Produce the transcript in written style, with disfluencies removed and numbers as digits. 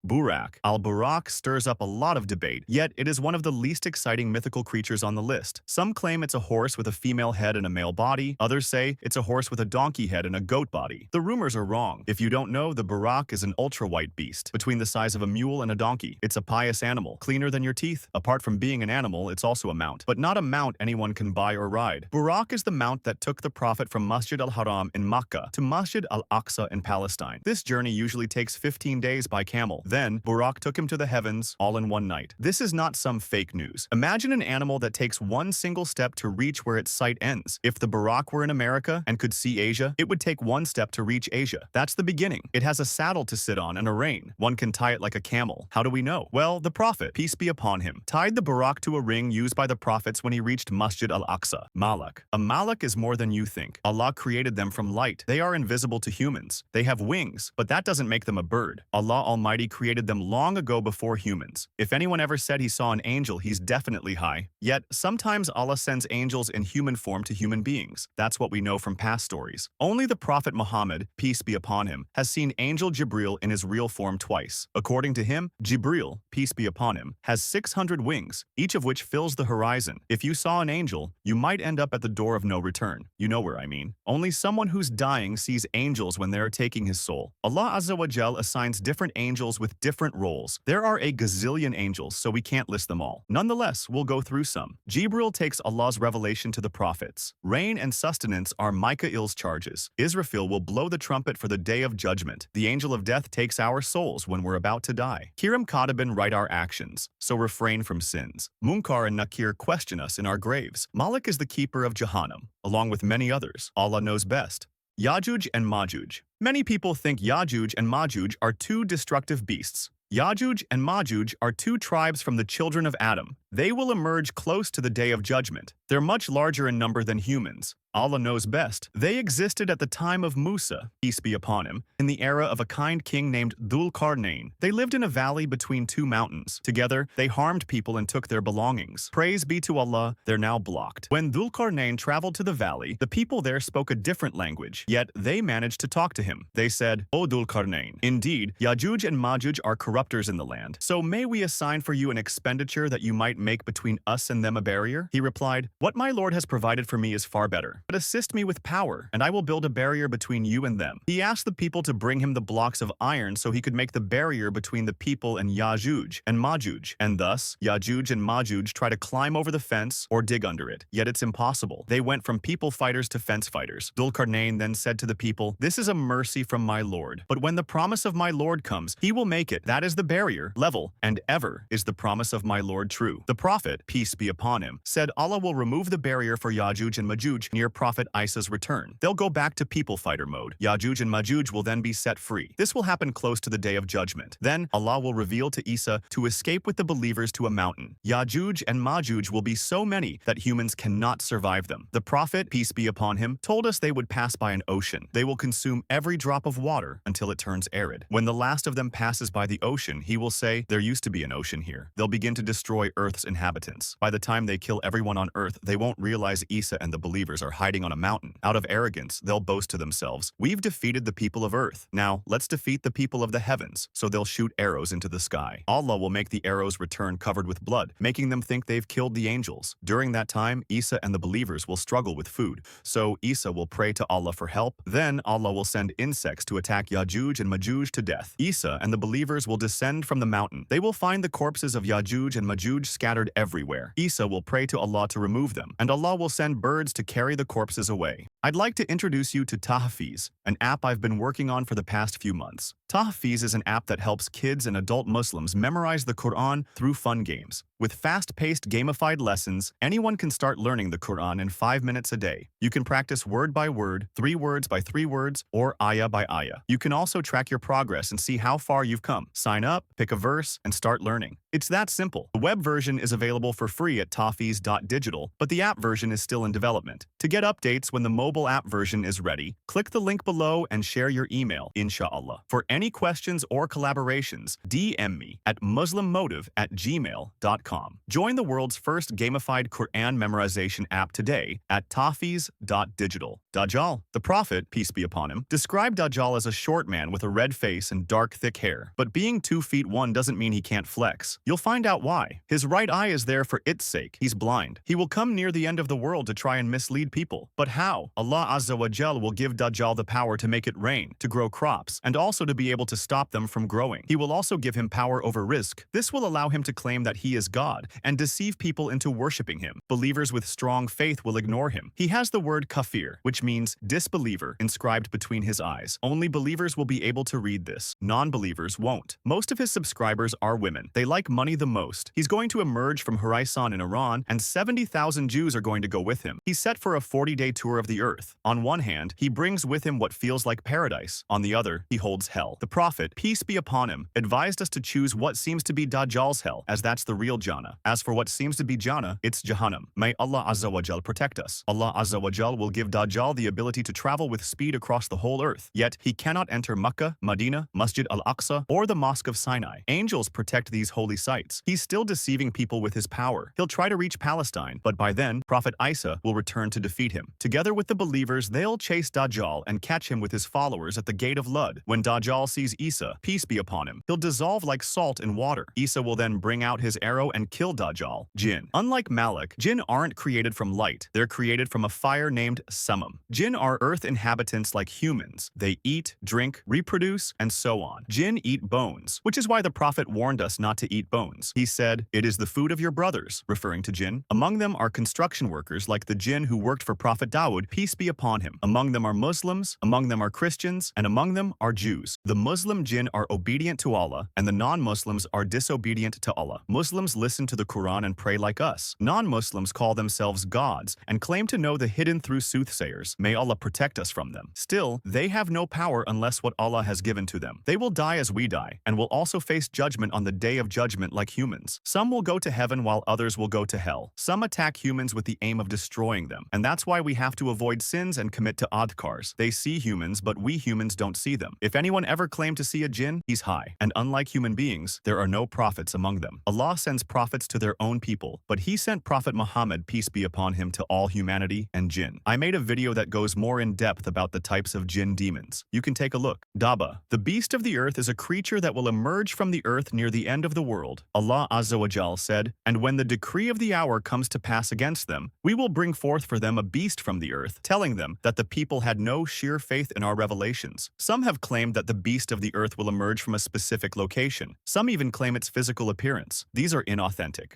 Buraq. Al-Buraq stirs up a lot of debate, yet it is one of the least exciting mythical creatures on the list. Some claim it's a horse with a female head and a male body, others say it's a horse with a donkey head and a goat body. The rumors are wrong. If you don't know, the Buraq is an ultra-white beast, between the size of a mule and a donkey. It's a pious animal, cleaner than your teeth. Apart from being an animal, it's also a mount, but not a mount anyone can buy or ride. Buraq is the mount that took the Prophet from Masjid al-Haram in Makkah to Masjid al-Aqsa in Palestine. This journey usually takes 15 days by camel. Then, Buraq took him to the heavens all in one night. This is not some fake news. Imagine an animal that takes one single step to reach where its sight ends. If the Buraq were in America and could see Asia, it would take one step to reach Asia. That's the beginning. It has a saddle to sit on and a rein. One can tie it like a camel. How do we know? Well, the Prophet, peace be upon him, tied the Buraq to a ring used by the prophets when he reached Masjid al-Aqsa. Malak. A Malak is more than you think. Allah created them from light. They are invisible to humans. They have wings, but that doesn't make them a bird. Allah Almighty created them long ago before humans. If anyone ever said he saw an angel, he's definitely high. Yet, sometimes Allah sends angels in human form to human beings. That's what we know from past stories. Only the Prophet Muhammad, peace be upon him, has seen Angel Jibril in his real form twice. According to him, Jibril, peace be upon him, has 600 wings, each of which fills the horizon. If you saw an angel, you might end up at the door of no return. You know where I mean. Only someone who's dying sees angels when they are taking his soul. Allah Azza wa Jal assigns different angels with different roles. There are a gazillion angels, so we can't list them all. Nonetheless, we'll go through some. Jibril takes Allah's revelation to the prophets. Rain and sustenance are Mikael's charges. Israfil will blow the trumpet for the day of judgment. The angel of death takes our souls when we're about to die. Kiram Katibin write our actions, so refrain from sins. Munkar and Nakir question us in our graves. Malak is the keeper of Jahannam, along with many others. Allah knows best. Yajuj and Majuj. Many people think Yajuj and Majuj are two destructive beasts. Yajuj and Majuj are two tribes from the children of Adam. They will emerge close to the day of judgment. They're much larger in number than humans. Allah knows best. They existed at the time of Musa, peace be upon him, in the era of a kind king named Dhul-Qarnayn. They lived in a valley between two mountains. Together, they harmed people and took their belongings. Praise be to Allah, they're now blocked. When Dhul-Qarnayn traveled to the valley, the people there spoke a different language, yet they managed to talk to him. They said, "O Dhul-Qarnayn, indeed, Yajuj and Majuj are corruptors in the land. So may we assign for you an expenditure that you might make between us and them a barrier?" He replied, "What my Lord has provided for me is far better. But assist me with power, and I will build a barrier between you and them." He asked the people to bring him the blocks of iron so he could make the barrier between the people and Yajuj and Majuj. And thus, Yajuj and Majuj try to climb over the fence or dig under it. Yet it's impossible. They went from people fighters to fence fighters. Dhul-Qarnayn then said to the people, "This is a mercy from my Lord. But when the promise of my Lord comes, he will make it. That is the barrier, level, and ever is the promise of my Lord true." The Prophet, peace be upon him, said Allah will remove the barrier for Yajuj and Majuj near Prophet Isa's return. They'll go back to people fighter mode. Yajuj and Majuj will then be set free. This will happen close to the day of judgment. Then Allah will reveal to Isa to escape with the believers to a mountain. Yajuj and Majuj will be so many that humans cannot survive them. The Prophet, peace be upon him, told us they would pass by an ocean. They will consume every drop of water until it turns arid. When the last of them passes by the ocean, he will say, "There used to be an ocean here." They'll begin to destroy Earth's inhabitants. By the time they kill everyone on Earth, they won't realize Isa and the believers are hiding on a mountain. Out of arrogance, they'll boast to themselves, "We've defeated the people of Earth. Now, let's defeat the people of the heavens." So they'll shoot arrows into the sky. Allah will make the arrows return covered with blood, making them think they've killed the angels. During that time, Isa and the believers will struggle with food. So Isa will pray to Allah for help. Then Allah will send insects to attack Yajuj and Majuj to death. Isa and the believers will descend from the mountain. They will find the corpses of Yajuj and Majuj scattered everywhere. Isa will pray to Allah to remove them, and Allah will send birds to carry the corpses away. I'd like to introduce you to Tahfeez, an app I've been working on for the past few months. Tahfeez is an app that helps kids and adult Muslims memorize the Qur'an through fun games. With fast-paced gamified lessons, anyone can start learning the Qur'an in 5 minutes a day. You can practice word by word, 3 words by 3 words, or ayah by ayah. You can also track your progress and see how far you've come. Sign up, pick a verse, and start learning. It's that simple. The web version is available for free at tahfeez.digital, but the app version is still in development. To get updates when the mobile app version is ready, click the link below and share your email, inshallah. For any Any questions or collaborations, DM me at muslimmotive@gmail.com. Join the world's first gamified Qur'an memorization app today at Tahfeez.digital. Dajjal, the Prophet, peace be upon him, described Dajjal as a short man with a red face and dark thick hair. But being 2 feet 1 doesn't mean he can't flex. You'll find out why. His right eye is there for its sake. He's blind. He will come near the end of the world to try and mislead people. But how? Allah Azza wa Jal will give Dajjal the power to make it rain, to grow crops, and also to be able to stop them from growing. He will also give him power over rizq. This will allow him to claim that he is God and deceive people into worshipping him. Believers with strong faith will ignore him. He has the word kafir, which means disbeliever, inscribed between his eyes. Only believers will be able to read this. Non-believers won't. Most of his subscribers are women. They like money the most. He's going to emerge from Horizon in Iran, and 70,000 Jews are going to go with him. He's set for a 40-day tour of the earth. On one hand, he brings with him what feels like paradise. On the other, he holds hell. The Prophet, peace be upon him, advised us to choose what seems to be Dajjal's hell, as that's the real Jannah. As for what seems to be Jannah, it's Jahannam. May Allah Azza wa Jal protect us. Allah Azza wa Jal will give Dajjal the ability to travel with speed across the whole earth. Yet, he cannot enter Makkah, Medina, Masjid al-Aqsa, or the Mosque of Sinai. Angels protect these holy sites. He's still deceiving people with his power. He'll try to reach Palestine, but by then, Prophet Isa will return to defeat him. Together with the believers, they'll chase Dajjal and catch him with his followers at the gate of Lud. When Dajjal sees Isa, peace be upon him, he'll dissolve like salt in water. Isa will then bring out his arrow and kill Dajjal. Jinn. Unlike Malak, Jinn aren't created from light. They're created from a fire named Samum. Jinn are earth inhabitants like humans. They eat, drink, reproduce, and so on. Jinn eat bones, which is why the Prophet warned us not to eat bones. He said, "It is the food of your brothers," referring to Jinn. Among them are construction workers like the Jinn who worked for Prophet Dawood, peace be upon him. Among them are Muslims, among them are Christians, and among them are Jews. The Muslim Jinn are obedient to Allah, and the non-Muslims are disobedient to Allah. Muslims listen to the Qur'an and pray like us. Non-Muslims call themselves gods and claim to know the hidden through soothsayers. May Allah protect us from them. Still, they have no power unless what Allah has given to them. They will die as we die, and will also face judgment on the day of judgment like humans. Some will go to heaven while others will go to hell. Some attack humans with the aim of destroying them, and that's why we have to avoid sins and commit to adhkars. They see humans, but we humans don't see them. If anyone ever claimed to see a jinn, he's high. And unlike human beings, there are no prophets among them. Allah sends prophets to their own people, but he sent Prophet Muhammad, peace be upon him, to all humanity and jinn. I made a video that goes more in depth about the types of jinn demons. You can take a look. Dabbah. The beast of the earth is a creature that will emerge from the earth near the end of the world. Allah Azza wa Jal said, "And when the decree of the hour comes to pass against them, we will bring forth for them a beast from the earth, telling them that the people had no sheer faith in our revelations." Some have claimed that the beast of the earth will emerge from a specific location. Some even claim its physical appearance. These are inauthentic.